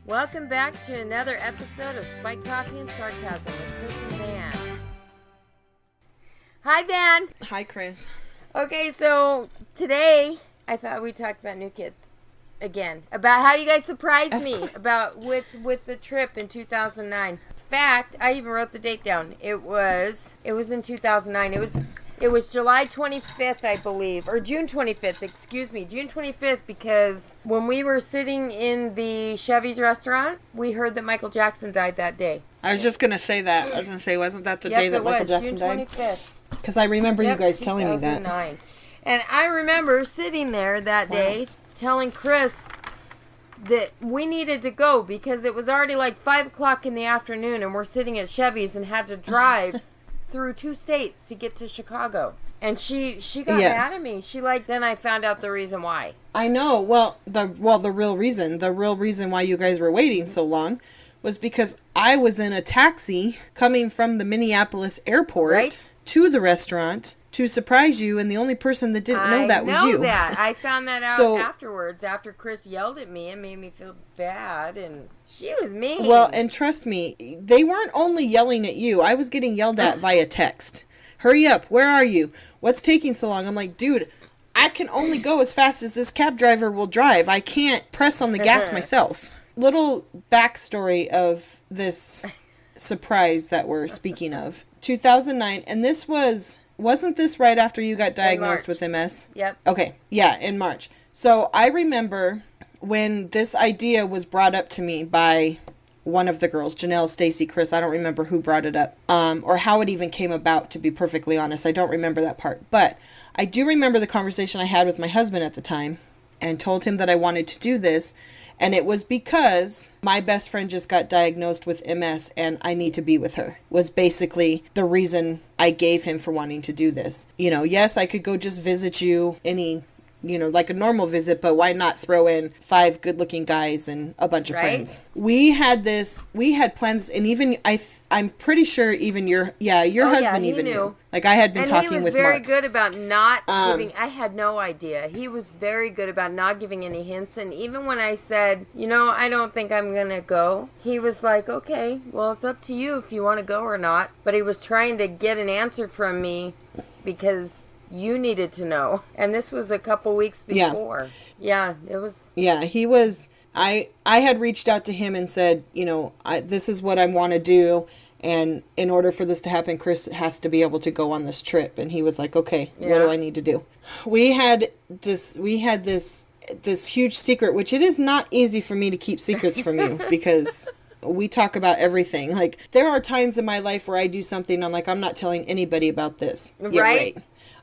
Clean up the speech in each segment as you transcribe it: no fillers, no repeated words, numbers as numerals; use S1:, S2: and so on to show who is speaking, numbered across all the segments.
S1: Welcome back to another episode of Spiked Coffee and Sarcasm with Kris and Van. Hi, Van.
S2: Hi, Kris.
S1: Okay, so today I thought we'd talk about New Kids again, about how you guys surprised me about with the trip in 2009. In fact, I even wrote the date down. It was in 2009. It was July 25th, I believe, or June 25th, excuse me, June 25th, because when we were sitting in the Chevy's restaurant, we heard that Michael Jackson died that day.
S2: I was just going to say that. I was going to say, wasn't that the day that Michael Jackson died?
S1: June 25th.
S2: Because I remember you guys telling me that.
S1: And I remember sitting there that day telling Kris that we needed to go because it was already like 5 o'clock in the afternoon and we're sitting at Chevy's and had to drive through 2 states to get to Chicago. And she got mad at me. Then I found out the reason why.
S2: I know. The real reason why you guys were waiting so long was because I was in a taxi coming from the Minneapolis airport to the restaurant to surprise you, and the only person that didn't know that was you.
S1: I know that. I found that out afterwards, after Kris yelled at me and made me feel bad, and she was mean.
S2: Well, and trust me, they weren't only yelling at you. I was getting yelled at via text. Hurry up. Where are you? What's taking so long? I'm like, dude, I can only go as fast as this cab driver will drive. I can't press on the gas myself. Little backstory of this surprise that we're speaking of. 2009, and this wasn't this right after you got diagnosed with MS?
S1: Yep.
S2: Okay, yeah, in March. So I remember when this idea was brought up to me by one of the girls, Janelle, Stacey, Kris, I don't remember who brought it up, or how it even came about, to be perfectly honest. I don't remember that part, but I do remember the conversation I had with my husband at the time and told him that I wanted to do this. And it was because my best friend just got diagnosed with MS and I need to be with her, was basically the reason I gave him for wanting to do this. You know, yes, I could go just visit you like a normal visit, but why not throw in 5 good-looking guys and a bunch of friends? We had plans, and even I'm pretty sure even your husband even knew. Like, I had been talking with Mark.
S1: And he was very good about not giving, I had no idea. He was very good about not giving any hints, and even when I said, I don't think I'm going to go, he was like, okay, well, it's up to you if you want to go or not. But he was trying to get an answer from me because you needed to know. And this was a couple weeks before. Yeah, it was. Yeah,
S2: he was. I had reached out to him and said, this is what I want to do. And in order for this to happen, Kris has to be able to go on this trip. And he was like, okay, what do I need to do? We had this huge secret, which it is not easy for me to keep secrets from you because we talk about everything. Like, there are times in my life where I do something, I'm like, I'm not telling anybody about this.
S1: Right.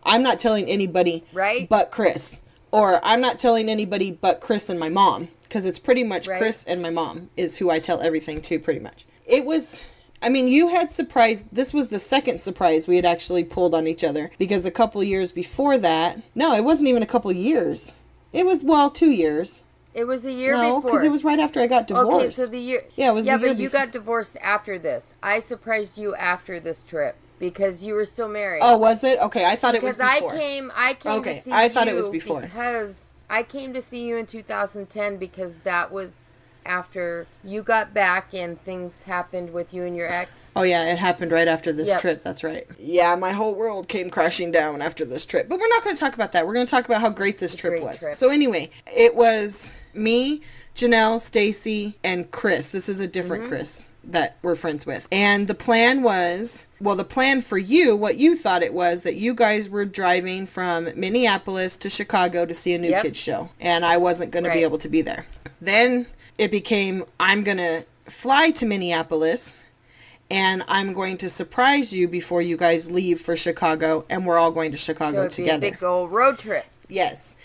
S2: I'm not telling anybody but Kris. Or I'm not telling anybody but Kris and my mom. Because it's pretty much Kris and my mom is who I tell everything to, pretty much. It was, you had surprised, this was the second surprise we had actually pulled on each other. Because a couple years before that, no, it wasn't even a couple years. It was, 2 years.
S1: It was a year before.
S2: No, because it was right after I got divorced.
S1: Okay, so the year.
S2: Yeah, it was the year
S1: but you got divorced after this. I surprised you after this trip. Because you were still married.
S2: Oh, was it? Okay, I thought it was before.
S1: Because I came to see you.
S2: I thought it was before.
S1: Because I came to see you in 2010 because that was after you got back and things happened with you and your ex.
S2: Oh, yeah, it happened right after this trip. That's right. Yeah, my whole world came crashing down after this trip. But we're not going to talk about that. We're going to talk about how great this trip was. So anyway, it was me, Janelle, Stacey, and Kris. This is a different Kris that we're friends with. And the plan was, the plan for you, what you thought it was, that you guys were driving from Minneapolis to Chicago to see a New Kids show. And I wasn't going to be able to be there. Then it became, I'm going to fly to Minneapolis and I'm going to surprise you before you guys leave for Chicago, and we're all going to Chicago together.
S1: Be a big old road trip.
S2: Yes.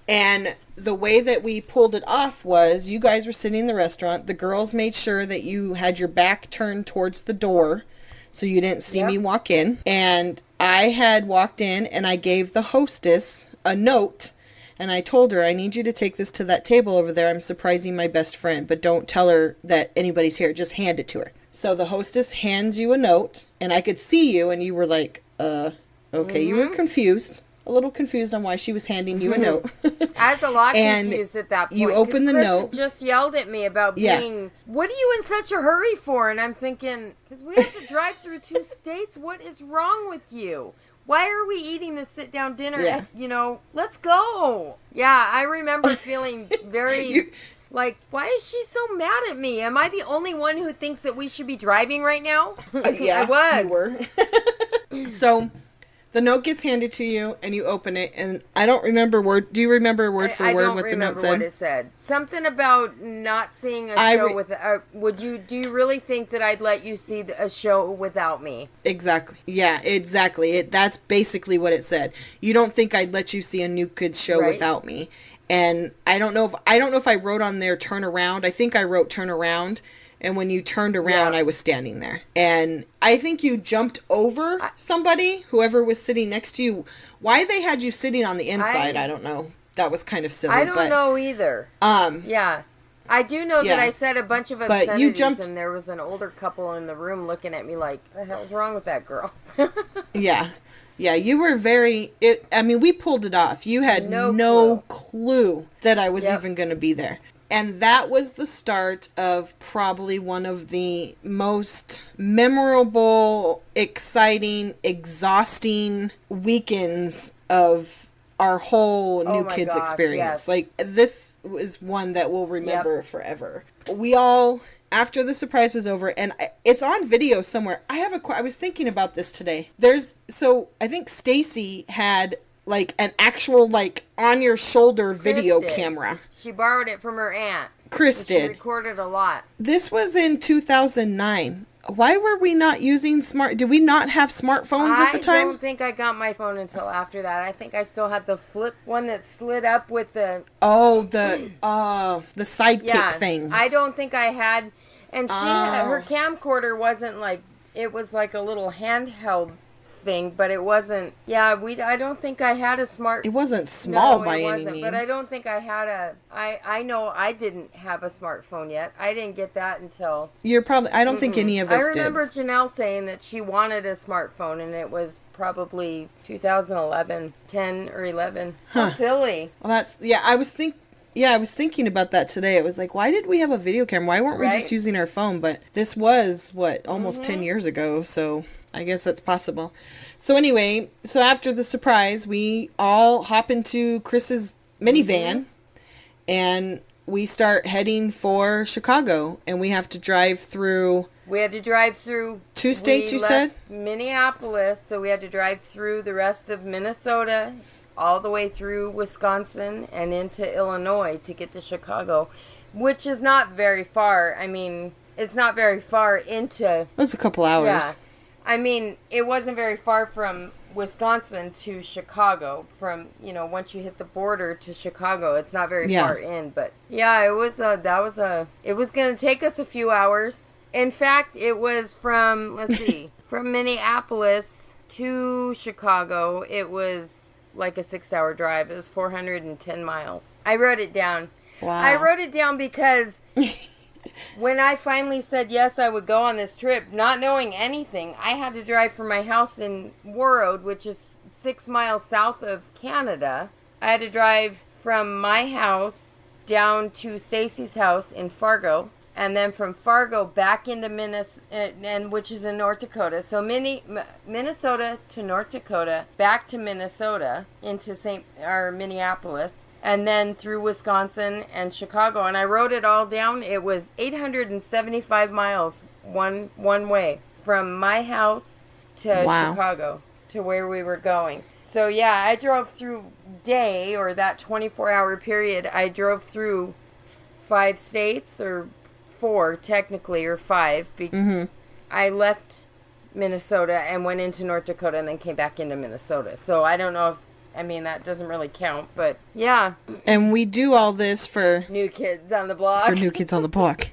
S2: And the way that we pulled it off was you guys were sitting in the restaurant. The girls made sure that you had your back turned towards the door so you didn't see me walk in. And I had walked in and I gave the hostess a note. And I told her, I need you to take this to that table over there. I'm surprising my best friend, but don't tell her that anybody's here. Just hand it to her. So the hostess hands you a note, and I could see you, and you were like, okay, you were confused. a little confused on why she was handing you a note.
S1: I was a lot
S2: And
S1: confused at that point.
S2: you open the
S1: Kris
S2: note.
S1: just yelled at me about
S2: Yeah.
S1: being, what are you in such a hurry for? And I'm thinking, because we have to drive through 2 states. What is wrong with you? Why are we eating this sit-down dinner?
S2: Yeah.
S1: Let's go. Yeah, I remember feeling very... Like, why is she so mad at me? Am I the only one who thinks that we should be driving right now?
S2: Yeah,
S1: I was.
S2: you were. So, the note gets handed to you, and you open it, and I don't remember word. Do you remember word for word what the note said?
S1: I don't remember what it said. Something about not seeing a show with. Do you really think that I'd let you see a show without me?
S2: Exactly. Yeah, exactly. That's basically what it said. You don't think I'd let you see a New Kids show without me? And I don't know if I wrote on there turn around. I think I wrote turn around. And when you turned around, I was standing there. And I think you jumped over somebody, whoever was sitting next to you. Why they had you sitting on the inside, I don't know. That was kind of silly.
S1: I don't know either. Yeah. I do know that I said a bunch of obscenities, and there was an older couple in the room looking at me like, the hell's wrong with that girl?
S2: Yeah. Yeah, you were we pulled it off. You had no clue that I was even going to be there. And that was the start of probably one of the most memorable, exciting, exhausting weekends of our whole New Kids experience.
S1: Yes.
S2: Like, this was one that we'll remember forever. We all... After the surprise was over, and it's on video somewhere. I was thinking about this today. I think Stacey had like an actual like on your shoulder video camera.
S1: She borrowed it from her aunt.
S2: Kris did.
S1: She recorded a lot.
S2: This was in 2009. Why were we not using did we not have smartphones at the time?
S1: I don't think I got my phone until after that. I think I still had the flip one that slid up with the...
S2: Oh, the sidekick things.
S1: I don't think I had... And her camcorder wasn't like... It was like a little handheld thing, but it wasn't... Yeah, I don't think I had a smart...
S2: It wasn't small by any means.
S1: But I don't think I had a... I know I didn't have a smartphone yet. I didn't get that until...
S2: You're probably... I don't think any of us did.
S1: I remember Janelle saying that she wanted a smartphone, and it was probably 2011, 10 or 11. How silly.
S2: Well, that's... Yeah, I was thinking about that today. It was like, why did we have a video camera? Why weren't we just using our phone? But this was, almost 10 years ago, so I guess that's possible. So anyway, after the surprise, we all hop into Kris's minivan, and we start heading for Chicago, and we have to drive through...
S1: We had to drive through...
S2: 2 states, you said?
S1: Minneapolis, so we had to drive through the rest of Minnesota, all the way through Wisconsin and into Illinois to get to Chicago, which is not very far. I mean, it's not very far into...
S2: It was a couple hours.
S1: Yeah. I mean, it wasn't very far from Wisconsin to Chicago. From, once you hit the border to Chicago, it's not very far in. But, yeah, it was going to take us a few hours. In fact, it was from, from Minneapolis to Chicago, it was... like a 6-hour drive. It was 410 miles. I wrote it down.
S2: Wow.
S1: I wrote it down because when I finally said yes, I would go on this trip, not knowing anything, I had to drive from my house in Warroad, which is 6 miles south of Canada. I had to drive from my house down to Stacey's house in Fargo, and then from Fargo back into Minnesota, which is in North Dakota. So Minnesota to North Dakota, back to Minnesota into Minneapolis, and then through Wisconsin and Chicago. And I wrote it all down. It was 875 miles one way from my house to Chicago to where we were going. So yeah, I drove through that 24-hour period. I drove through 5 states, or 4 technically, or 5. I left Minnesota and went into North Dakota and then came back into Minnesota. So I don't know that doesn't really count, but yeah.
S2: And we do all this for...
S1: New Kids on the Block.
S2: For New Kids on the Block.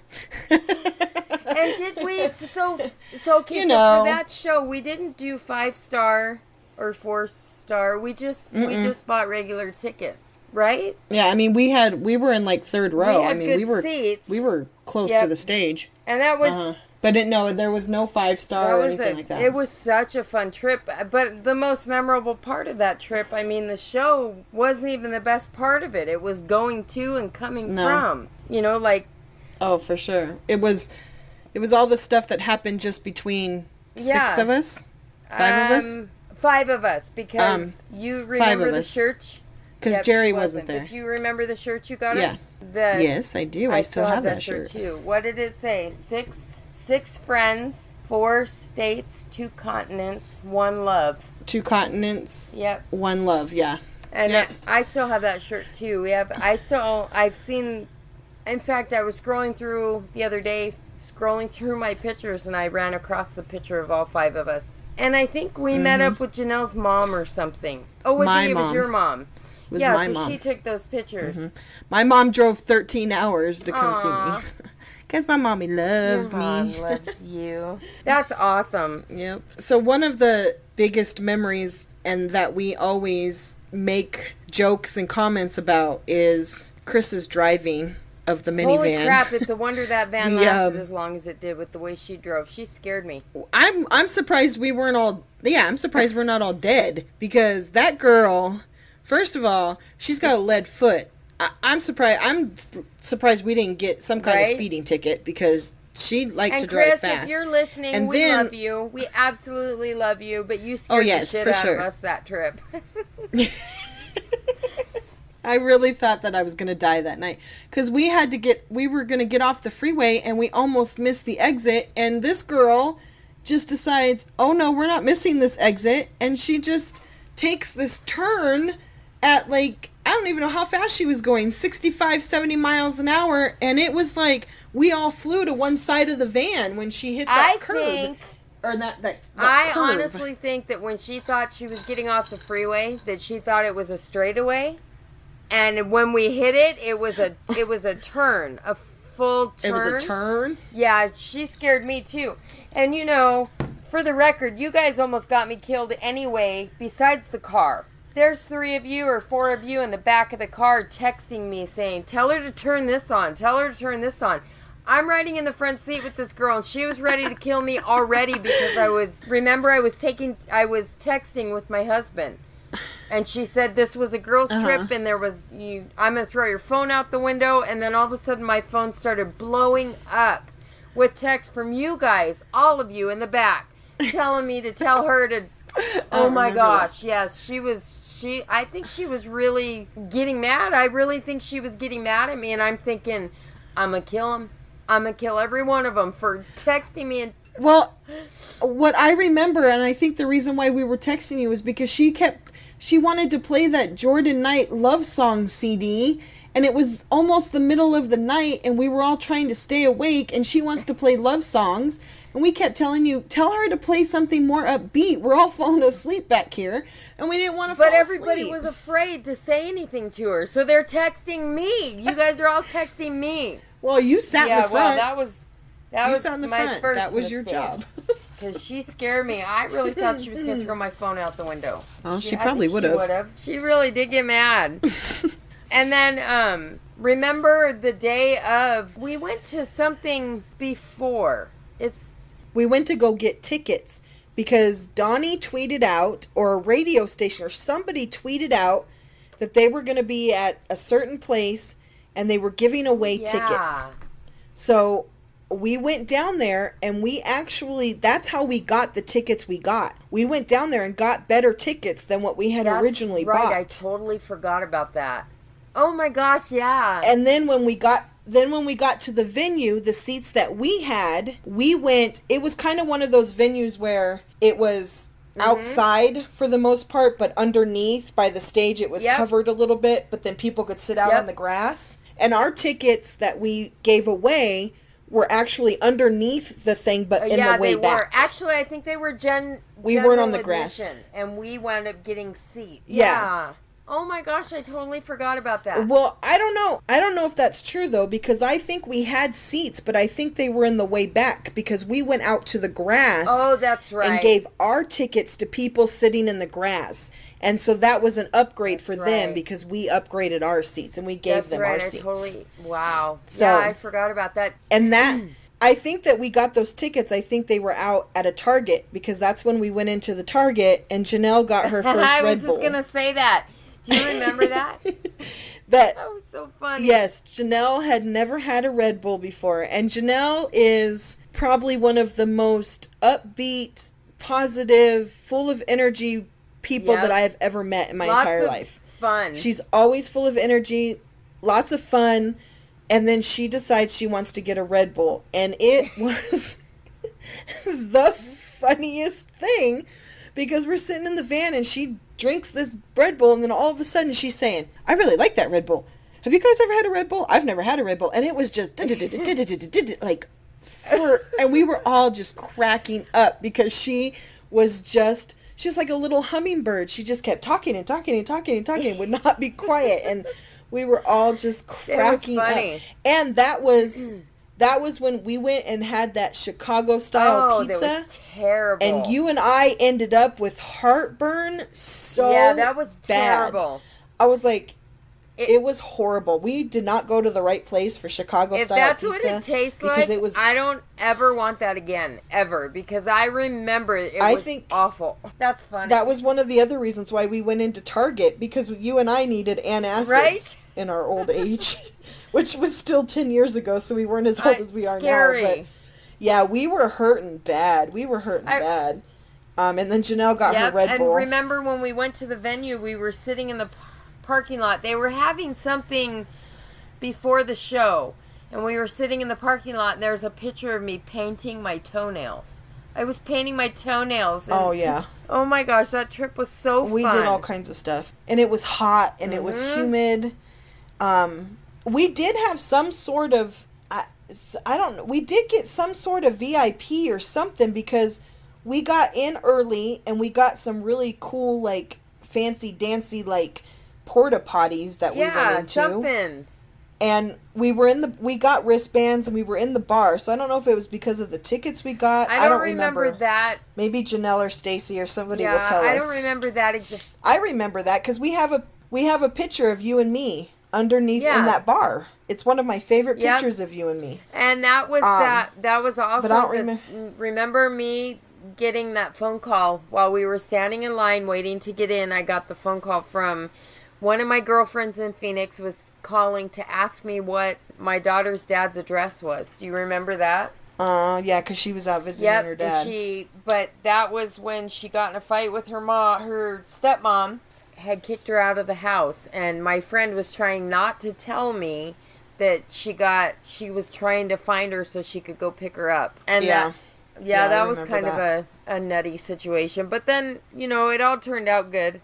S1: And did we... So for that show, we didn't do 5-star or 4-star. We just bought regular tickets, right?
S2: Yeah, we were in like 3rd row.
S1: We had good seats.
S2: We were close to the stage.
S1: And that was
S2: But no, there was no 5-star or anything like that.
S1: It was such a fun trip. But the most memorable part of that trip, I mean, the show wasn't even the best part of it. It was going to and coming from. You know, like...
S2: Oh, for sure. It was all the stuff that happened just between 6 of us? 5 of us?
S1: 5 of us, because you remember the shirt...
S2: Because Jerry wasn't there.
S1: But you remember the shirt you got us?
S2: Yes, I do. I still have that shirt
S1: too. What did it say? Six friends, 4 states, 2 continents, 1 love.
S2: 2 continents.
S1: Yep.
S2: 1 love. Yeah.
S1: And I still have that shirt too. I've seen. In fact, I was scrolling through the other day, my pictures, and I ran across the picture of all 5 of us. And I think we met up with Janelle's mom or something. Oh, it was your mom.
S2: It was my mom.
S1: So she took those pictures.
S2: My mom drove 13 hours to come see me. Because my mommy loves me.
S1: Your mom loves you. That's awesome.
S2: Yep. So one of the biggest memories, and that we always make jokes and comments about, is Kris's driving of the minivan.
S1: Holy crap, it's a wonder that van lasted as long as it did with the way she drove. She scared me.
S2: I'm surprised we weren't all... Yeah, I'm surprised we're not all dead. Because that girl... First of all, she's got a lead foot. I'm surprised we didn't get some kind of speeding ticket, because she liked to drive fast.
S1: And Kris, if you're listening, we love you. We absolutely love you, but you scared the shit out of us that trip.
S2: I really thought that I was going to die that night, because we were going to get off the freeway, and we almost missed the exit, and this girl just decides, oh no, we're not missing this exit, and she just takes this turn at, like, I don't even know how fast she was going, 65, 70 miles an hour, and it was like we all flew to one side of the van when she hit that curb.
S1: I honestly think that when she thought she was getting off the freeway, that she thought it was a straightaway, and when we hit it, it was a turn, a full turn.
S2: It was a turn?
S1: Yeah, she scared me too. And you know, for the record, you guys almost got me killed anyway, besides the car. There's 3 of you or 4 of you in the back of the car texting me saying, tell her to turn this on, tell her to turn this on. I'm riding in the front seat with this girl, and she was ready to kill me already, because I was texting with my husband. And she said this was a girl's trip, and I'm going to throw your phone out the window. And then all of a sudden my phone started blowing up with texts from you guys, all of you in the back, telling me to tell her to... Oh my gosh, yes, I think she was really getting mad. I really think she was getting mad at me, and I'm thinking, I'm going to kill him. I'm going to kill every one of them for texting me. And
S2: well, what I remember, and I think the reason why we were texting you was because she wanted to play that Jordan Knight love song CD, and it was almost the middle of the night, and we were all trying to stay awake, and she wants to play love songs. And we kept telling you, tell her to play something more upbeat. We're all falling asleep back here, and we didn't want to fall asleep.
S1: But everybody was afraid to say anything to her, so they're texting me. You guys are all texting me.
S2: Well, you sat in the front.
S1: Well, that was my first
S2: That was your
S1: mistake.
S2: job.
S1: Because she scared me. I really thought she was going to throw my phone out the window.
S2: Oh, she probably would have.
S1: She really did get mad. And then, remember the day of, we went to something before.
S2: We went to go get tickets because Donnie tweeted out, or a radio station or somebody tweeted out, that they were going to be at a certain place and they were giving away tickets. So we went down there, and that's how we got the tickets we got. We went down there and got better tickets than what we had originally bought.
S1: I totally forgot about that. Oh my gosh, yeah.
S2: And then when we got to the venue, the seats that we had, it was kind of one of those venues where it was outside for the most part, but underneath by the stage it was covered a little bit, but then people could sit out on the grass. And our tickets that we gave away were actually underneath the thing, but in the way back. Yeah, they were.
S1: Actually, I think they were
S2: we weren't on the grass.
S1: And we wound up getting seats.
S2: Yeah.
S1: Oh my gosh, I totally forgot about that.
S2: Well, I don't know. I don't know if that's true, though, because I think we had seats, but I think they were in the way back because we went out to the grass.
S1: Oh, that's right.
S2: And gave our tickets to people sitting in the grass. And so that was an upgrade for them because we upgraded our seats and we gave them our seats.
S1: Wow. So, yeah, I forgot about that.
S2: And I think that we got those tickets. I think they were out at a Target because that's when we went into the Target and Janelle got her first Red Bull.
S1: I was just going to say that. Do you remember that?
S2: That
S1: was so funny.
S2: Yes, Janelle had never had a Red Bull before. And Janelle is probably one of the most upbeat, positive, full of energy people that I have ever met in my entire life.
S1: Fun.
S2: She's always full of energy, lots of fun. And then she decides she wants to get a Red Bull. And it was the funniest thing because we're sitting in the van and she drinks this Red Bull. And then all of a sudden she's saying, I really like that Red Bull. Have you guys ever had a Red Bull? I've never had a Red Bull. And it was just like, and we were all just cracking up because she was like a little hummingbird. She just kept talking and talking and talking and talking and would not be quiet. And we were all just cracking up. And that was when we went and had that Chicago style pizza.
S1: That was terrible.
S2: And you and I ended up with heartburn so
S1: that was terrible.
S2: I was like, it was horrible. We did not go to the right place for Chicago style pizza. If
S1: that's what it tastes like, I don't ever want that again, ever. Because I remember it was awful. That's funny.
S2: That was one of the other reasons why we went into Target, because you and I needed antacids in our old age, which was still 10 years ago, so we weren't as old as we are now. But yeah, we were hurting bad. And then Janelle got her Red Bull.
S1: And remember when we went to the venue, we were sitting in the parking lot. They were having something before the show, and we were sitting in the parking lot, and there's a picture of me painting my toenails. I was painting my toenails. And, oh my gosh, that trip was so fun.
S2: We did all kinds of stuff. And it was hot, and it was humid. We did have some sort of, I don't know, we did get some sort of VIP or something because we got in early, and we got some really cool, like, fancy dancy, like, porta potties that we went into.
S1: Something.
S2: And we got wristbands and we were in the bar. So I don't know if it was because of the tickets we got.
S1: I don't remember that.
S2: Maybe Janelle or Stacey or somebody will tell us.
S1: I don't remember that exactly.
S2: I remember that because we have a picture of you and me underneath in that bar. It's one of my favorite pictures of you and me.
S1: And that was that was also but I don't remember me getting that phone call while we were standing in line waiting to get in. I got the phone call from one of my girlfriends in Phoenix was calling to ask me what my daughter's dad's address was. Do you remember that?
S2: Yeah, because she was out visiting her dad.
S1: But that was when she got in a fight with her mom. Her stepmom had kicked her out of the house, and my friend was trying not to tell me that she was trying to find her so she could go pick her up. And that was kind of a nutty situation. But then, it all turned out good.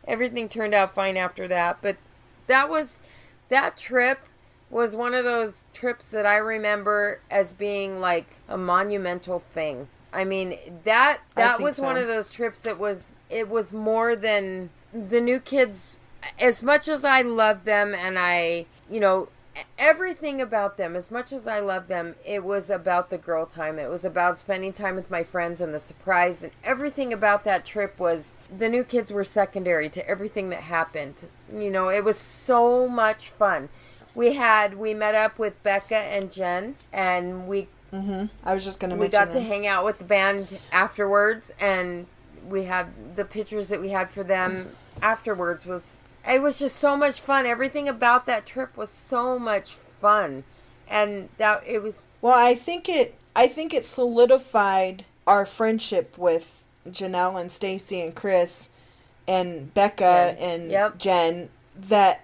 S1: Everything turned out fine after that. But that trip was one of those trips that I remember as being like a monumental thing. I mean, that was one of those trips that it was more than the new kids. As much as I love them and everything about them, as much as I love them, it was about the girl time. It was about spending time with my friends and the surprise, and everything about that trip was, the new kids were secondary to everything that happened. It was so much fun. We met up with Becca and Jen, and
S2: I was just going to mention
S1: we got to hang out with the band afterwards, and we had the pictures that we had for them afterwards it was just so much fun. Everything about that trip was so much fun. And it was...
S2: Well, I think it solidified our friendship with Janelle and Stacey and Kris and Becca and Jen, that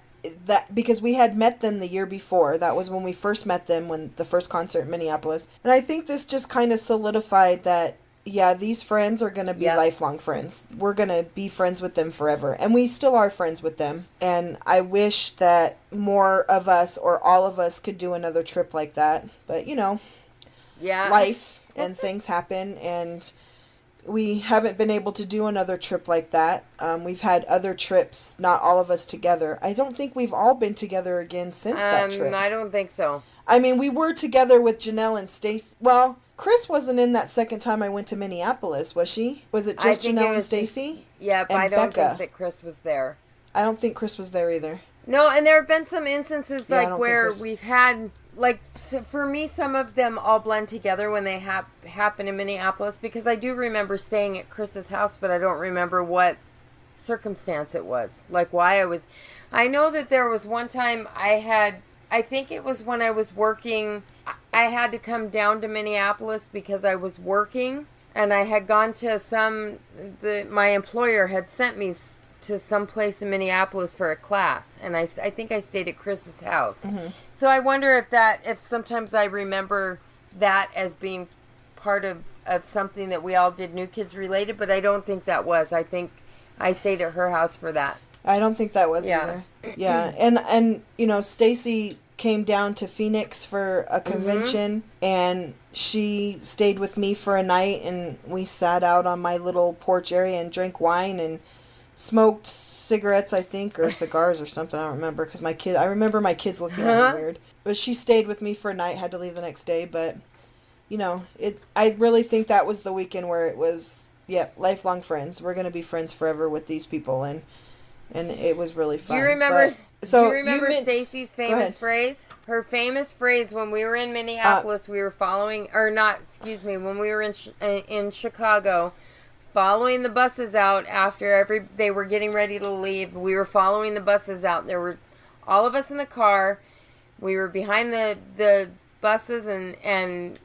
S2: because we had met them the year before. That was when we first met them, when the first concert in Minneapolis. And I think this just kind of solidified that, these friends are going to be lifelong friends. We're going to be friends with them forever. And we still are friends with them. And I wish that more of us or all of us could do another trip like that. But, life and things happen. And we haven't been able to do another trip like that. We've had other trips, not all of us together. I don't think we've all been together again since that trip.
S1: I don't think so.
S2: I mean, we were together with Janelle and Stacey. Well, Kris wasn't in that second time I went to Minneapolis, was she? Was it just Janelle and Stacey?
S1: Yeah, but I don't think that Kris was there.
S2: I don't think Kris was there either.
S1: No, and there have been some instances where we've had for me, some of them all blend together when they happen in Minneapolis, because I do remember staying at Kris's house, but I don't remember what circumstance it was. Like why I know that there was one time I think it was when I was working, I had to come down to Minneapolis because I was working, and I had gone to my employer had sent me to some place in Minneapolis for a class, and I think I stayed at Kris's house. Mm-hmm. So I wonder if sometimes I remember that as being part of something that we all did New Kids related, but I don't think that was. I think I stayed at her house for that.
S2: I don't think that was either. Yeah, and you know, Stacey came down to Phoenix for a convention, mm-hmm. and she stayed with me for a night, and we sat out on my little porch area and drank wine and smoked cigarettes, I think, or cigars or something. I don't remember, because I remember my kids looking at me weird. But she stayed with me for a night, had to leave the next day. But, you know, I really think that was the weekend where it was, lifelong friends. We're going to be friends forever with these people, and it was really fun.
S1: Do you remember Stacey's famous phrase? Her famous phrase when we were in Minneapolis, when we were in Chicago, following the buses out after they were getting ready to leave. We were following the buses out. There were all of us in the car. We were behind the buses, and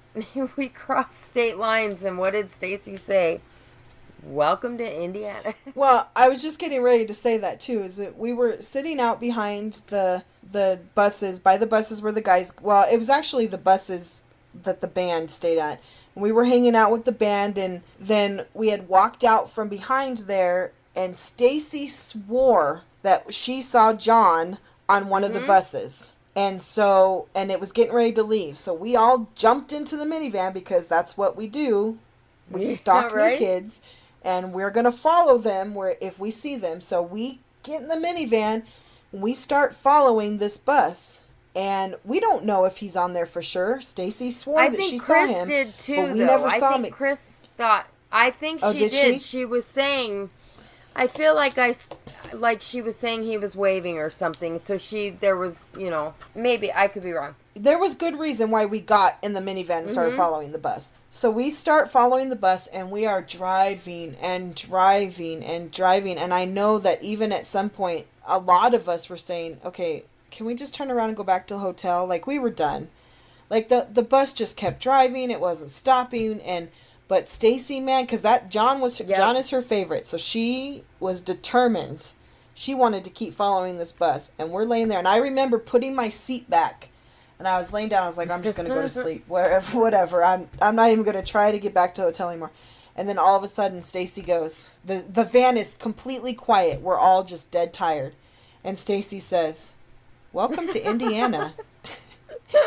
S1: we crossed state lines. And what did Stacey say? Welcome to Indiana.
S2: Well, I was just getting ready to say that too. Is that we were sitting out behind the buses. By the buses were the guys. Well, it was actually the buses that the band stayed at. We were hanging out with the band, and then we had walked out from behind there, and Stacey swore that she saw John on one of the buses. And it was getting ready to leave. So we all jumped into the minivan, because that's what we do. We stalk new kids, and we're going to follow them if we see them. So we get in the minivan, and we start following this bus. And we don't know if he's on there for sure. Stacey swore that she saw him.
S1: I think Kris did too,
S2: but we never saw him.
S1: Kris thought. I think she did. She was saying. I feel like she was saying he was waving or something. So there was, maybe I could be wrong.
S2: There was good reason why we got in the minivan and started following the bus. So we start following the bus, and we are driving and driving and driving. And I know that even at some point, a lot of us were saying, okay, can we just turn around and go back to the hotel? Like, we were done. Like, the bus just kept driving. It wasn't stopping. But Stacey, man, because John is her favorite. So she was determined. She wanted to keep following this bus. And we're laying there. And I remember putting my seat back. And I was laying down. I was like, I'm just going to go to sleep. Whatever. I'm not even going to try to get back to the hotel anymore. And then all of a sudden, Stacey goes, the van is completely quiet. We're all just dead tired. And Stacey says, welcome to Indiana.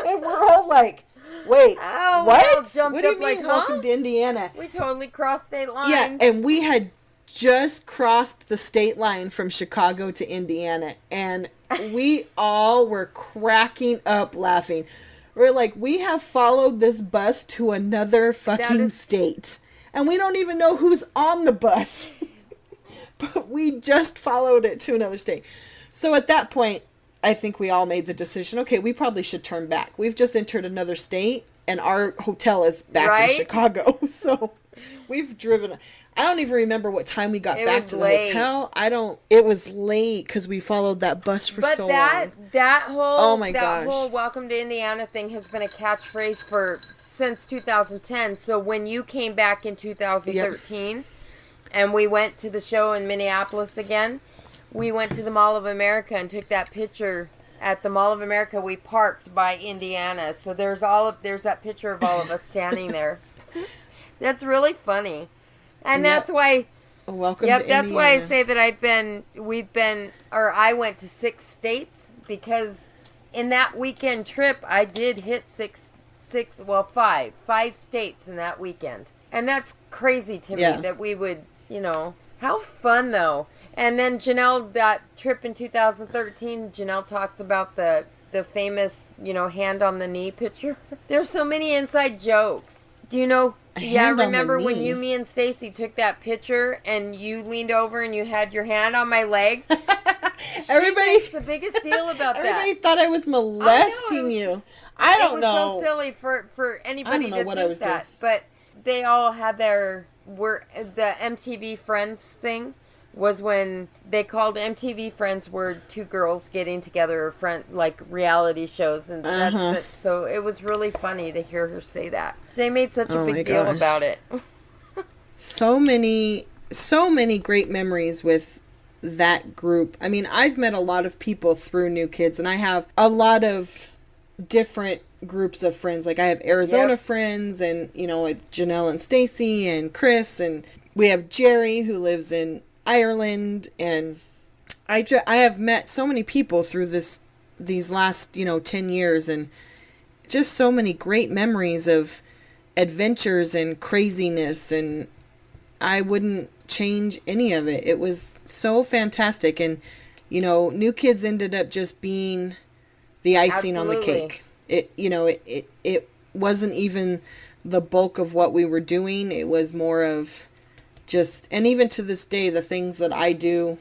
S2: And we're all like, wait, what? What do you mean, welcome to Indiana?
S1: We totally crossed state lines.
S2: Yeah, and we had just crossed the state line from Chicago to Indiana, and we all were cracking up laughing. We're like, we have followed this bus to another fucking state, and we don't even know who's on the bus. But we just followed it to another state. So at that point, I think we all made the decision, okay, we probably should turn back. We've just entered another state, and our hotel is back in Chicago. So we've driven. I don't even remember what time we got back to the hotel. It was late because we followed that bus for so long.
S1: That whole welcome to Indiana thing has been a catchphrase since 2010. So when you came back in 2013 and we went to the show in Minneapolis again, we went to the Mall of America and took that picture at the Mall of America. We parked by Indiana. So there's that picture of all of us standing there. That's really funny. And that's why
S2: welcome to Indiana.
S1: That's why I say that I went to 6 states, because in that weekend trip I did hit 5 states in that weekend. And that's crazy to me that we would, how fun though. And then Janelle, that trip in 2013, Janelle talks about the famous, hand on the knee picture. There's so many inside jokes. Do you know? Yeah, remember when me and Stacey took that picture and you leaned over and you had your hand on my leg?
S2: Everybody
S1: makes the biggest deal about that.
S2: Everybody thought I was molesting you. I don't know.
S1: It was so silly for anybody to
S2: what
S1: think
S2: I was
S1: that.
S2: doing.
S1: But they all had the MTV Friends thing was when they called MTV Friends were two girls getting together, like reality shows, and so it was really funny to hear her say that. They made such a big deal about it.
S2: So many great memories with that group. I mean, I've met a lot of people through New Kids, and I have a lot of different groups of friends. Like I have Arizona friends, and Janelle and Stacey and Kris, and we have Jerry who lives in Ireland, and I have met so many people through these last 10 years, and just so many great memories of adventures and craziness, and I wouldn't change any of it. It was so fantastic, and New Kids ended up just being the icing on the cake. It wasn't even the bulk of what we were doing. It was more of just, and even to this day, the things that I do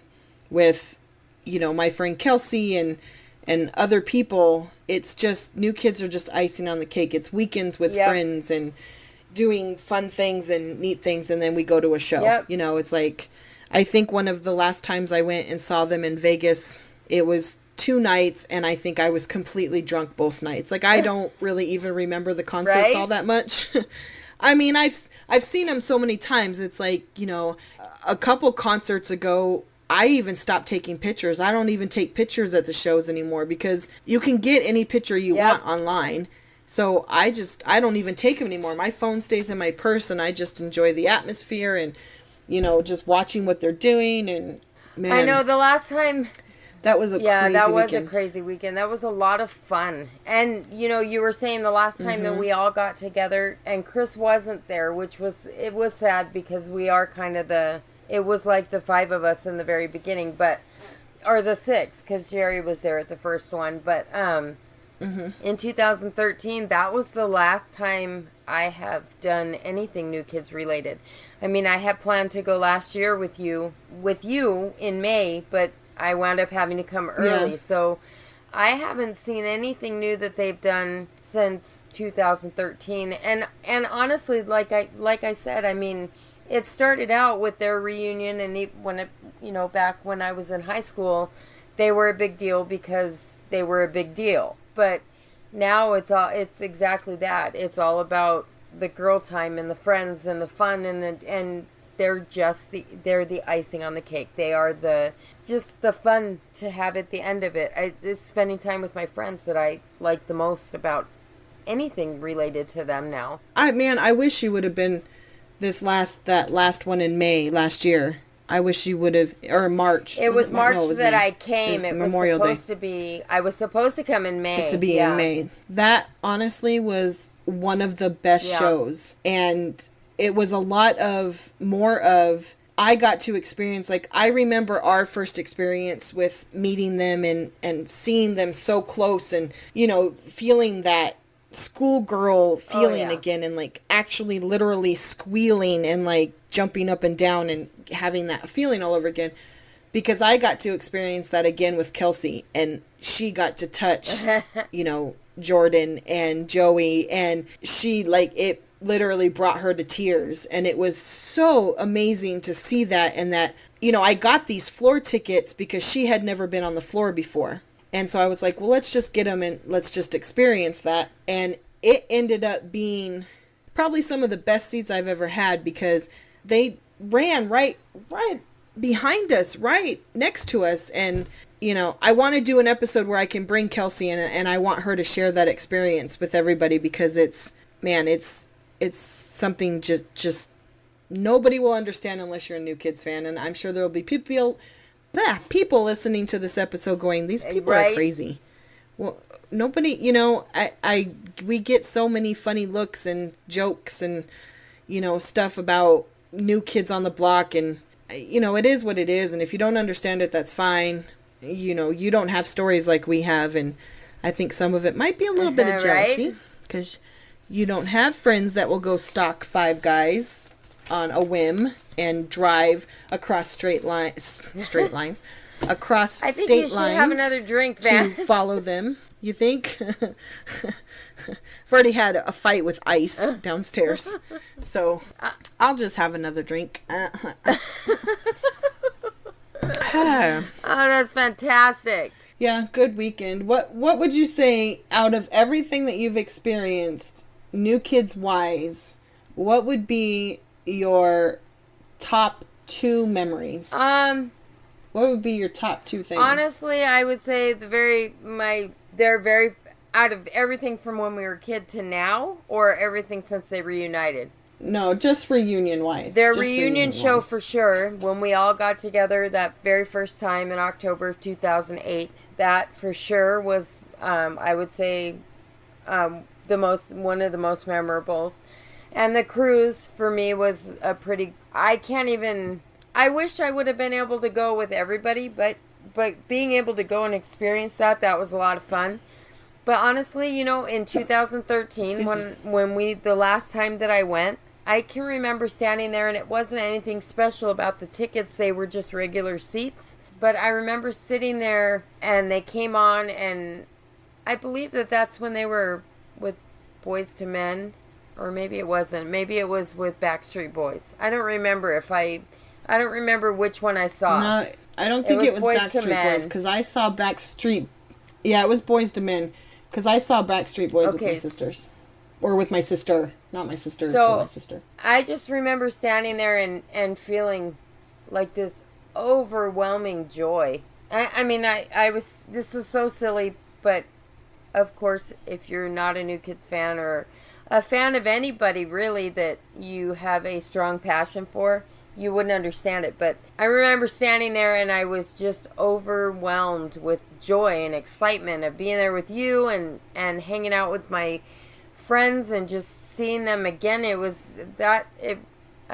S2: with, my friend Kelsey and other people, it's just, New Kids are just icing on the cake. It's weekends with friends and doing fun things and neat things, and then we go to a show. It's like, I think one of the last times I went and saw them in Vegas, it was 2 nights, and I think I was completely drunk both nights. Like, I don't really even remember the concerts all that much. I mean, I've seen them so many times. It's like, a couple concerts ago, I even stopped taking pictures. I don't even take pictures at the shows anymore because you can get any picture you want online. So I don't even take them anymore. My phone stays in my purse, and I just enjoy the atmosphere and, just watching what they're doing. And man,
S1: I know the last time.
S2: That was a
S1: crazy weekend. That was a lot of fun. And, you were saying the last time that we all got together and Kris wasn't there, it was sad because we are kind of it was like the 5 of us in the very beginning, or the 6, because Jerry was there at the first one. But in 2013, that was the last time I have done anything New Kids related. I mean, I had planned to go last year with you in May, but I wound up having to come early. So I haven't seen anything new that they've done since 2013. And honestly, like I said, I mean, it started out with their reunion, and back when I was in high school, they were a big deal because they were a big deal. But now it's exactly that. It's all about the girl time and the friends and the fun and they're the icing on the cake. They are just the fun to have at the end of it. It's spending time with my friends that I like the most about anything related to them now.
S2: I wish you would have been that last one in May last year. I wish you would have, or March.
S1: It was March that I came.
S2: It was Memorial Day.
S1: I was supposed to come in May.
S2: Supposed to be in May. That honestly was one of the best shows, and it was a lot more of I got to experience, like, I remember our first experience with meeting them and seeing them so close and, feeling that schoolgirl feeling again, and like actually literally squealing and like jumping up and down and having that feeling all over again, because I got to experience that again with Kelsey, and she got to touch, Jordan and Joey, and she, like, it literally brought her to tears, and it was so amazing to see that. And that, I got these floor tickets because she had never been on the floor before, and so I was like, well, let's just get them and let's just experience that. And it ended up being probably some of the best seats I've ever had, because they ran right behind us, right next to us. And I want to do an episode where I can bring Kelsey in, and I want her to share that experience with everybody, because it's something just nobody will understand unless you're a New Kids fan. And I'm sure there will be people listening to this episode going, these people are crazy. Well, nobody, we get so many funny looks and jokes and, stuff about New Kids on the Block, and, it is what it is. And if you don't understand it, that's fine. You don't have stories like we have. And I think some of it might be a little bit of jealousy, because you don't have friends that will go stalk 5 guys on a whim and drive across straight lines across
S1: I think
S2: state
S1: you should
S2: lines
S1: have another drink,
S2: to
S1: Van.
S2: follow them. You think? I've already had a fight with ice downstairs, so I'll just have another drink.
S1: Oh, that's fantastic.
S2: Yeah, good weekend. What would you say, out of everything that you've experienced, New Kids wise, what would be your top 2 memories? What would be your top 2 things?
S1: Honestly, I would say they're very, out of everything from when we were a kid to now, or everything since they reunited.
S2: No, just reunion-wise.
S1: Their reunion show for sure, when we all got together that very first time in October of 2008, that for sure was, I would say, one of the most memorables. And the cruise for me was I wish I would have been able to go with everybody, but being able to go and experience that was a lot of fun. But honestly, in 2013, the last time that I went, I can remember standing there, and it wasn't anything special about the tickets. They were just regular seats. But I remember sitting there, and they came on, and I believe that's when they were with Boys to Men, or maybe it wasn't. Maybe it was with Backstreet Boys. I don't remember I don't remember which one I saw.
S2: No, I don't think it was Backstreet Boys, because I saw Backstreet. Yeah, it was Boys to Men, because I saw Backstreet Boys with my sisters. Or with my sister. Not my sisters, but my sister.
S1: I just remember standing there and feeling like this overwhelming joy. This is so silly, but of course, if you're not a New Kids fan or a fan of anybody really that you have a strong passion for, you wouldn't understand it. But I remember standing there, and I was just overwhelmed with joy and excitement of being there with you and hanging out with my friends and just seeing them again. I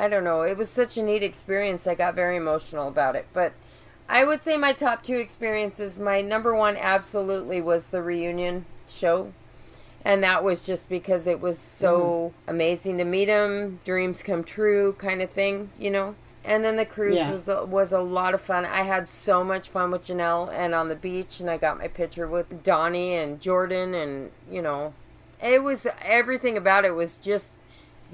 S1: don't know, it was such a neat experience. I got very emotional about it. But I would say my top 2 experiences, my number 1 absolutely was the reunion show. And that was just because it was so amazing to meet them, dreams come true kind of thing, And then the cruise was a lot of fun. I had so much fun with Janelle and on the beach, and I got my picture with Donnie and Jordan, and, it was, everything about it was just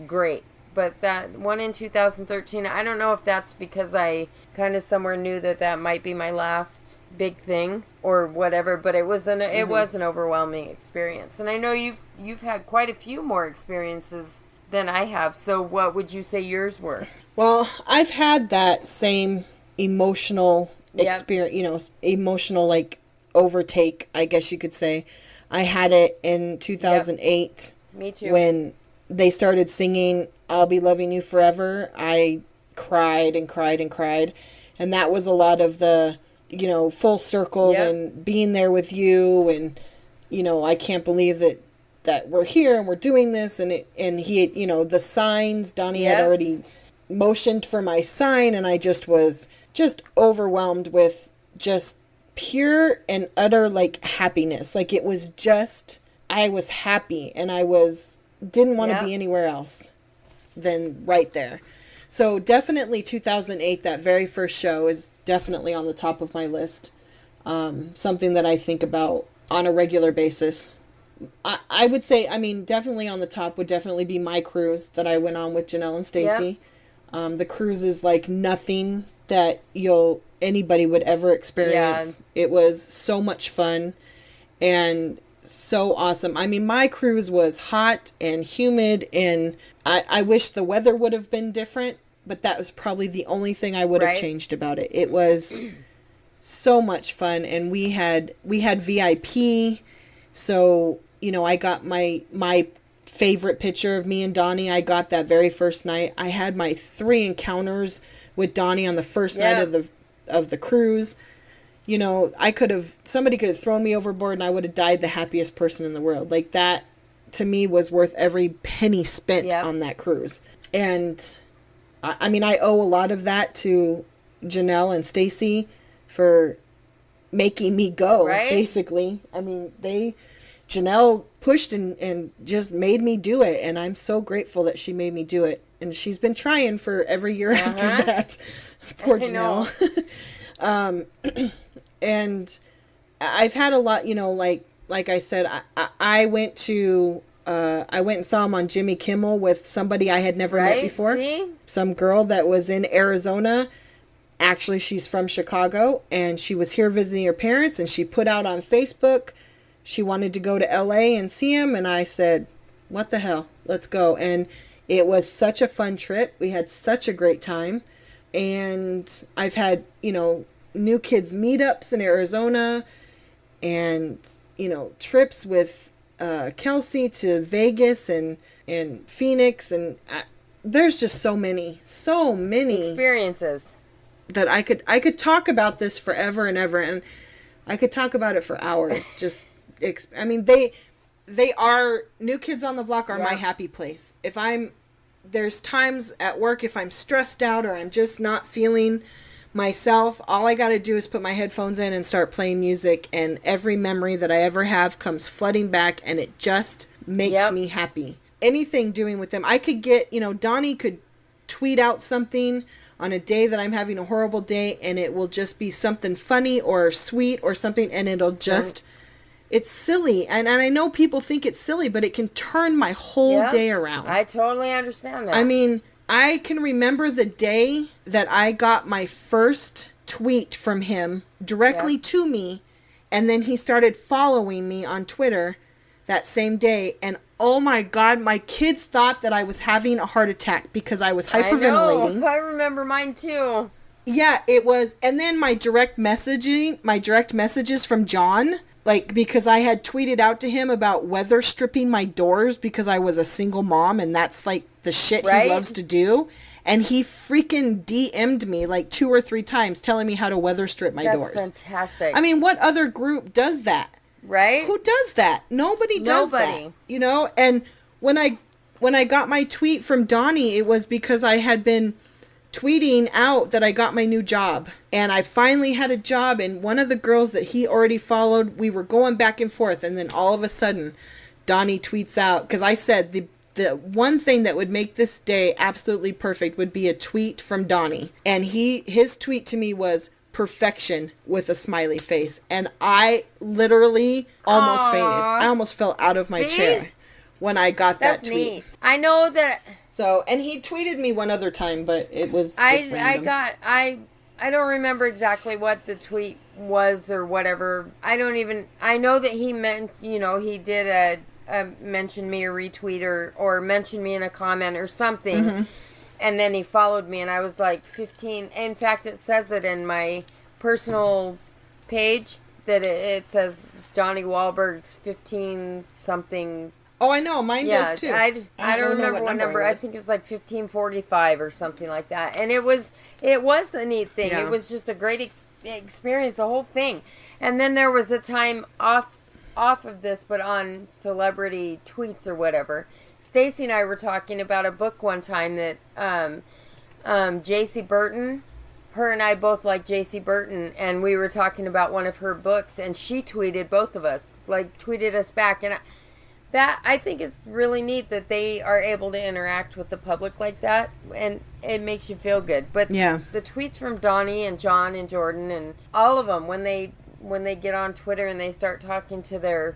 S1: great. But that one in 2013, I don't know if that's because I kind of somewhere knew that might be my last big thing or whatever, but it was an overwhelming experience. And I know you've had quite a few more experiences than I have. So what would you say yours were?
S2: Well, I've had that same emotional experience, emotional overtake, I guess you could say. I had it in 2008.
S1: Yep. Me too.
S2: When they started singing I'll Be Loving You Forever, I cried and cried and cried. And that was a lot of the, full circle and being there with you. And, I can't believe that we're here and we're doing this. And he, the signs, Donnie had already motioned for my sign. And I just was overwhelmed with just pure and utter happiness. It was just, I was happy, and I didn't want to be anywhere else than right there. So definitely 2008, that very first show, is definitely on the top of my list. Something that I think about on a regular basis. I would say, definitely on the top would definitely be my cruise that I went on with Janelle and Stacey. Yep. The cruise is like nothing that anybody would ever experience. Yeah. It was so much fun and so awesome. My cruise was hot and humid, and I wish the weather would have been different, but that was probably the only thing I would have changed about it. It was so much fun, and we had VIP, so I got my favorite picture of me and Donnie. I got that very first night. I had my 3 encounters with Donnie on the first night of the cruise. Somebody could have thrown me overboard and I would have died the happiest person in the world. That to me was worth every penny spent on that cruise. And I owe a lot of that to Janelle and Stacey for making me go, basically. Janelle pushed and just made me do it, and I'm so grateful that she made me do it. And she's been trying for every year after that. Poor Janelle. And I've had a lot, like I said, I went and saw him on Jimmy Kimmel with somebody I had never met before.
S1: See?
S2: Some girl that was in Arizona. Actually, she's from Chicago, and she was here visiting her parents, and she put out on Facebook she wanted to go to LA and see him, and I said, what the hell? Let's go. And it was such a fun trip. We had such a great time. And I've had, new kids meetups in Arizona and, trips with Kelsey to Vegas and Phoenix. And there's just so many
S1: experiences
S2: that I could talk about this forever and ever. And I could talk about it for hours. Just, they are, New Kids on the Block are my happy place. There's times at work if I'm stressed out or I'm just not feeling myself, all I got to do is put my headphones in and start playing music, and every memory that I ever have comes flooding back, and it just makes me happy. Anything doing with them. I could get, Donnie could tweet out something on a day that I'm having a horrible day, and it will just be something funny or sweet or something, and it'll just... It's silly, and I know people think it's silly, but it can turn my whole day around.
S1: I totally understand that.
S2: I can remember the day that I got my first tweet from him directly to me, and then he started following me on Twitter that same day, and oh my God, my kids thought that I was having a heart attack because I was hyperventilating.
S1: I know, I remember mine too.
S2: Yeah, it was, and then my direct messages from John... because I had tweeted out to him about weather stripping my doors because I was a single mom and that's the shit he loves to do. And he freaking DM'd me 2 or 3 times telling me how to weather strip my doors.
S1: That's fantastic.
S2: What other group does that?
S1: Right?
S2: Who does that? Nobody does that. And when I got my tweet from Donnie, it was because I had been tweeting out that I got my new job, and I finally had a job, and one of the girls that he already followed, we were going back and forth, and then all of a sudden Donnie tweets out, because I said the one thing that would make this day absolutely perfect would be a tweet from Donnie, and his tweet to me was perfection with a smiley face, and I literally almost fainted. I almost fell out of my chair when I got that tweet.
S1: Neat. I know that.
S2: So, and he tweeted me one other time, but it was just random.
S1: I don't remember exactly what the tweet was or whatever. I know that he meant, he did a mention me or retweet or mention me in a comment or something. Mm-hmm. And then he followed me and I was 15. In fact, it says it in my personal page that it says Donnie Wahlberg's 15 something.
S2: Oh, I know. Mine does too.
S1: I don't remember what number. I think it was 1545 or something like that. And it was a neat thing. Yeah. It was just a great experience, the whole thing. And then there was a time off of this, but on celebrity tweets or whatever. Stacey and I were talking about a book one time that J.C. Burton, her and I both like J.C. Burton, and we were talking about one of her books, and she tweeted both of us, tweeted us back, and that I think is really neat that they are able to interact with the public like that, and it makes you feel good. But the tweets from Donnie and John and Jordan and all of them when they get on Twitter and they start talking to their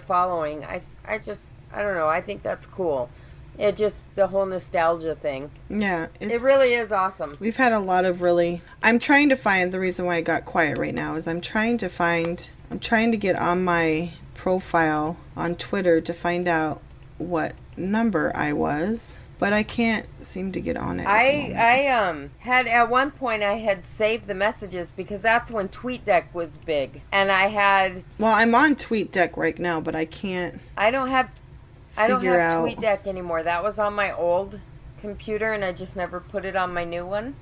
S1: following, I don't know, I think that's cool. It just, the whole nostalgia thing.
S2: Yeah,
S1: it really is awesome.
S2: We've had a lot of I'm trying to find, the reason why I got quiet right now is I'm trying to get on my profile on Twitter to find out what number I was, but I can't seem to get on it.
S1: I had at one point I had saved the messages because that's when TweetDeck was big, and I had.
S2: Well, I'm on TweetDeck right now, but I can't.
S1: I don't have TweetDeck anymore. That was on my old computer, and I just never put it on my new one.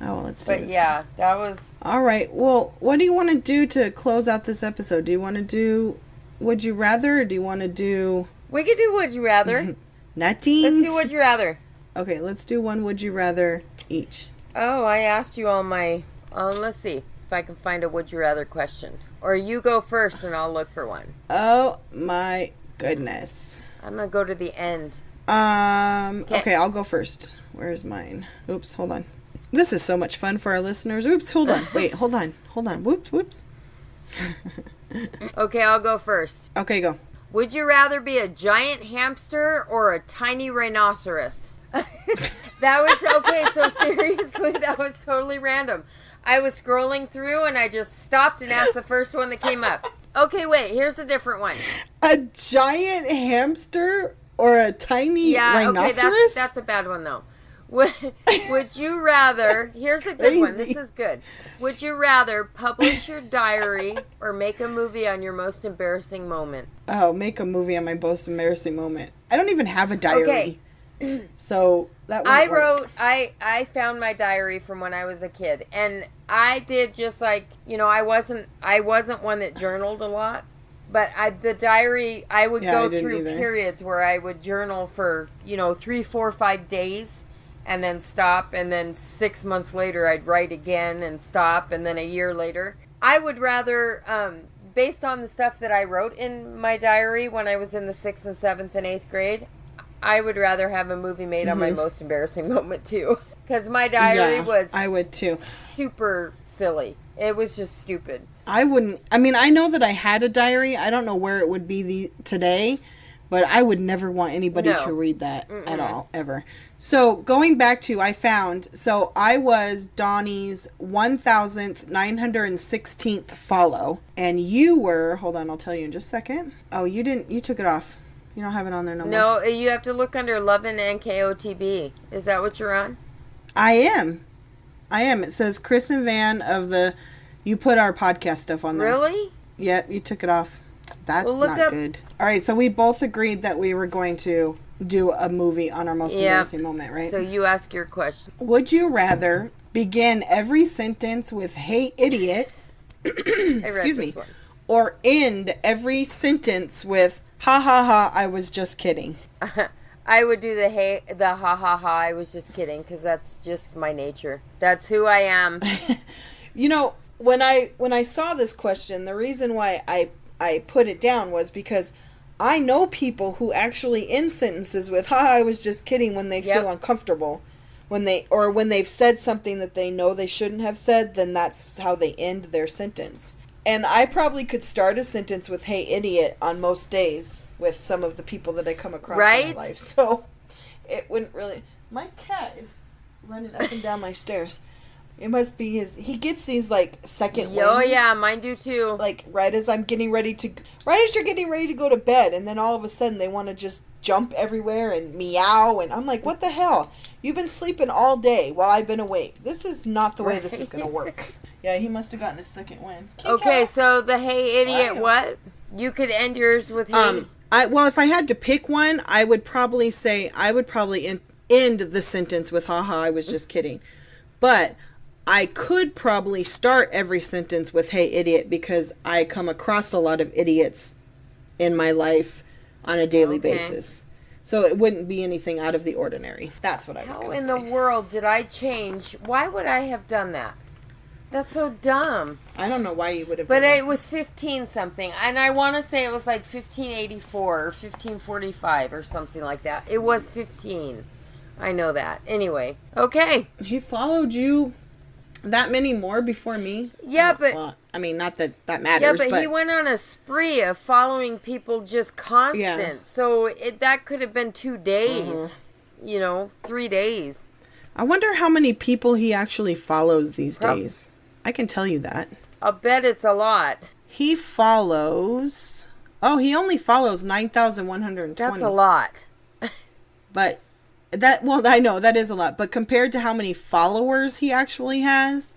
S2: Oh, well, let's do this.
S1: But yeah, that was...
S2: All right. Well, what do you want to do to close out this episode? Do you want to do Would You Rather, or do you want to do...
S1: We could do Would You Rather.
S2: Nutty?
S1: Let's do Would You Rather.
S2: Okay, let's do one Would You Rather each.
S1: Oh, I asked you all my... let's see if I can find a Would You Rather question. Or you go first and I'll look for one.
S2: Oh, my goodness.
S1: I'm going to go to the end.
S2: Okay, I'll go first. Where's mine? Oops, hold on. This is so much fun for our listeners. Oops, hold on. Wait, hold on. Whoops.
S1: Okay, I'll go first.
S2: Okay, go.
S1: Would you rather be a giant hamster or a tiny rhinoceros? That was, okay, so seriously, that was totally random. I was scrolling through and I just stopped and asked the first one that came up. Okay, wait, here's a different one.
S2: A giant hamster or a tiny rhinoceros?
S1: Okay, that's a bad one, though. Would you rather, here's a good one, this is good. Would you rather publish your diary or make a movie on your most embarrassing moment?
S2: Oh, make a movie on my most embarrassing moment. I don't even have a diary.
S1: Okay.
S2: So that would
S1: I found my diary from when I was a kid, and I did just like, I wasn't one that journaled a lot, but the diary, I would go through periods where I would journal for, 3, 4, 5 days and then stop, and then 6 months later I'd write again and stop, and then a year later. I would rather, based on the stuff that I wrote in my diary when I was in the 6th and 7th and 8th grade, I would rather have a movie made on my most embarrassing moment, too. Because my diary was...
S2: I would, too.
S1: Super silly. It was just stupid.
S2: I wouldn't... I mean, I know that I had a diary. I don't know where it would be today. But I would never want anybody to read that at all, ever. So, going back to... So, I was Donnie's 1,916th follow. And you were... Hold on, I'll tell you in just a second. Oh, you didn't... You took it off. You don't have it on there no more.
S1: No, you have to look under Lovin' NKOTB. Is that what you're on?
S2: I am. It says Kris and Van of the... You put our podcast stuff on there.
S1: Really?
S2: Yep, you took it off. That's not good. All right, so we both agreed that we were going to do a movie on our most embarrassing moment, right?
S1: So you ask your question.
S2: Would you rather begin every sentence with, "Hey, idiot," excuse me, or end every sentence with, "Ha ha ha, I was just kidding"?
S1: I would do the ha ha ha, I was just kidding, because that's just my nature. That's who I am.
S2: When I saw this question, the reason why I put it down was because I know people who actually end sentences with, "Ha, I was just kidding," when they feel uncomfortable. When they've said something that they know they shouldn't have said, then that's how they end their sentence. And I probably could start a sentence with, "Hey, idiot," on most days with some of the people that I come across in my life. So it wouldn't really... My cat is running up and down my stairs. It must be he gets these, second wins.
S1: Oh, yeah, mine do, too.
S2: Right as you're getting ready to go to bed, and then all of a sudden they want to just jump everywhere and meow, and I'm like, what the hell? You've been sleeping all day while I've been awake. This is not the way this is going to work. Yeah, he must have gotten a second win.
S1: Okay, so the "Hey, idiot," what? You could end yours with "Hey."
S2: Well, if I had to pick one, I would probably end the sentence with, "Ha ha, I was just kidding." But I could probably start every sentence with "Hey, idiot," because I come across a lot of idiots in my life on a daily basis. So it wouldn't be anything out of the ordinary. That's what I was going to say.
S1: How in the world did I change? Why would I have done that? That's so dumb.
S2: I don't know why you would have done
S1: that. But
S2: it
S1: was 15 something. And I want to say it was like 1584 or 1545 or something like that. It was 15. I know that. Anyway. Okay.
S2: He followed you that many more before me?
S1: Yeah, but...
S2: Well, I mean, not that matters,
S1: but he went on a spree of following people just constant. Yeah. So that could have been 2 days. 3 days.
S2: I wonder how many people he actually follows these days. I can tell you that.
S1: I'll bet it's a lot.
S2: He follows... Oh, he only follows 9,120.
S1: That's a lot.
S2: But... I know, that is a lot. But compared to how many followers he actually has,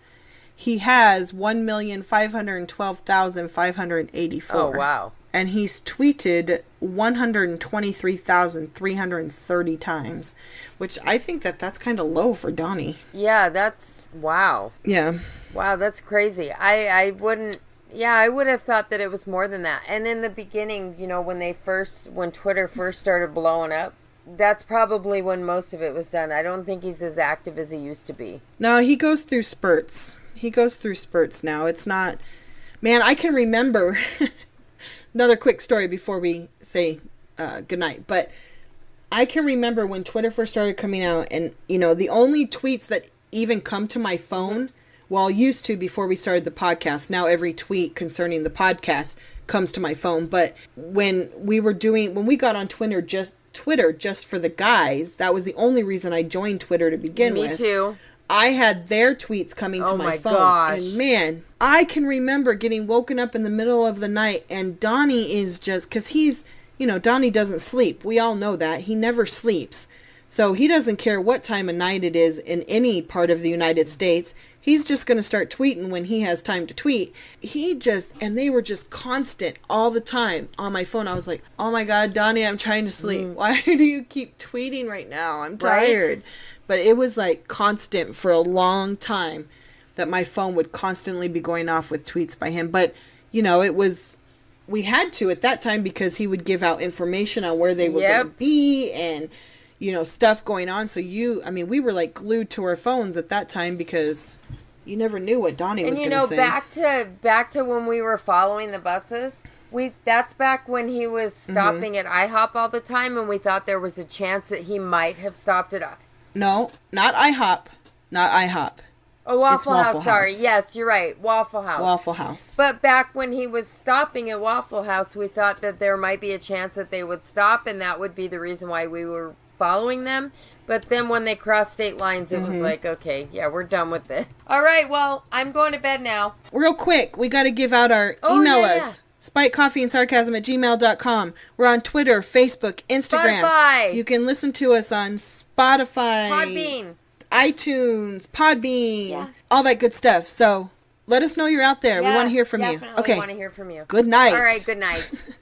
S2: he has 1,512,584.
S1: Oh, wow.
S2: And he's tweeted 123,330 times, which I think that's kind of low for Donnie.
S1: Yeah, that's... Wow.
S2: Yeah.
S1: Wow, that's crazy. I wouldn't... Yeah, I would have thought that it was more than that. And in the beginning, when Twitter first started blowing up, that's probably when most of it was done. I don't think he's as active as he used to be.
S2: No, he goes through spurts. Now. It's not... Man, I can remember... Another quick story before we say goodnight. But I can remember when Twitter first started coming out, and, the only tweets that even come to my phone. Well, used to before we started the podcast. Now every tweet concerning the podcast comes to my phone. But when we got on Twitter just for the guys, that was the only reason I joined Twitter to begin with.
S1: Me too.
S2: I had their tweets coming to my phone.
S1: Gosh.
S2: And man, I can remember getting woken up in the middle of the night, and Donnie is just, because he's, Donnie doesn't sleep. We all know that. He never sleeps. So he doesn't care what time of night it is in any part of the United States. He's just going to start tweeting when he has time to tweet. And they were just constant all the time on my phone. I was like, oh my God, Donnie, I'm trying to sleep. Why do you keep tweeting right now? I'm tired. Right? But it was like constant for a long time that my phone would constantly be going off with tweets by him. But, we had to at that time because he would give out information on where they were going to be and, stuff going on. So we were like glued to our phones at that time because you never knew what Donnie was going to say.
S1: back to when we were following the buses. That's back when he was stopping at IHOP all the time, and we thought there was a chance that he might have stopped at
S2: No, not IHOP. Not IHOP.
S1: Oh, Waffle House. Sorry. Yes, you're right. Waffle House.
S2: Waffle House.
S1: But back when he was stopping at Waffle House, we thought that there might be a chance that they would stop, and that would be the reason why we were following them. But then when they crossed state lines, it was like, okay, yeah, we're done with it. All right, well, I'm going to bed now.
S2: Real quick, we got to give out our email us. SpikeCoffeeandSarcasm@gmail.com. We're on Twitter, Facebook, Instagram.
S1: Spotify.
S2: You can listen to us on Spotify.
S1: Podbean.
S2: iTunes, Podbean, all that good stuff. So let us know you're out there. We want to hear from you.
S1: Definitely want to hear from you.
S2: Good night.
S1: All right, good night.